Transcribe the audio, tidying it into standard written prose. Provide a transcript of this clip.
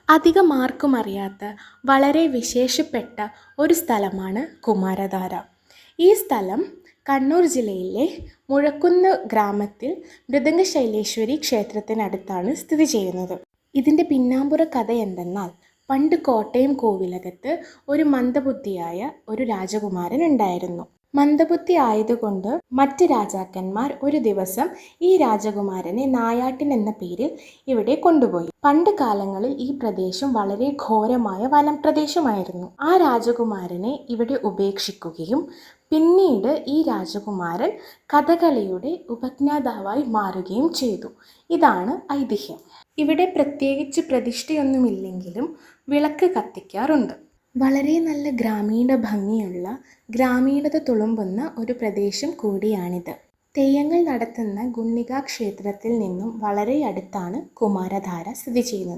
അധികം ആർക്കും അറിയാത്ത വളരെ വിശേഷപ്പെട്ട ഒരു സ്ഥലമാണ് കുമാരധാര. ഈ സ്ഥലം കണ്ണൂർ ജില്ലയിലെ മുഴക്കുന്ന് ഗ്രാമത്തിൽ മൃദംഗശൈലേശ്വരി ക്ഷേത്രത്തിനടുത്താണ് സ്ഥിതി ചെയ്യുന്നത്. ഇതിൻ്റെ പിന്നാമ്പുറ കഥ എന്തെന്നാൽ, പണ്ട് കോട്ടയം കോവിലകത്ത് ഒരു മന്ദബുദ്ധിയായ ഒരു രാജകുമാരൻ ഉണ്ടായിരുന്നു. മന്ദബുദ്ധി ആയതുകൊണ്ട് മറ്റ് രാജാക്കന്മാർ ഒരു ദിവസം ഈ രാജകുമാരനെ നായാട്ടിൻ എന്ന പേരിൽ ഇവിടെ കൊണ്ടുപോയി. പണ്ട് കാലങ്ങളിൽ ഈ പ്രദേശം വളരെ ഘോരമായ വനപ്രദേശമായിരുന്നു. ആ രാജകുമാരനെ ഇവിടെ ഉപേക്ഷിക്കുകയും പിന്നീട് ഈ രാജകുമാരൻ കഥകളിയുടെ ഉപജ്ഞാതാവായി മാറുകയും ചെയ്തു. ഇതാണ് ഐതിഹ്യം. ഇവിടെ പ്രത്യേകിച്ച് പ്രതിഷ്ഠയൊന്നുമില്ലെങ്കിലും വിളക്ക് കത്തിക്കാറുണ്ട്. വളരെ നല്ല ഗ്രാമീണ ഭംഗിയുള്ള, ഗ്രാമീണത തുളുമ്പുന്ന ഒരു പ്രദേശം കൂടിയാണിത്. തെയ്യങ്ങൾ നടത്തുന്ന ഗുണ്ണിക ക്ഷേത്രത്തിൽ നിന്നും വളരെ അടുത്താണ് കുമാരധാര സ്ഥിതി ചെയ്യുന്നത്.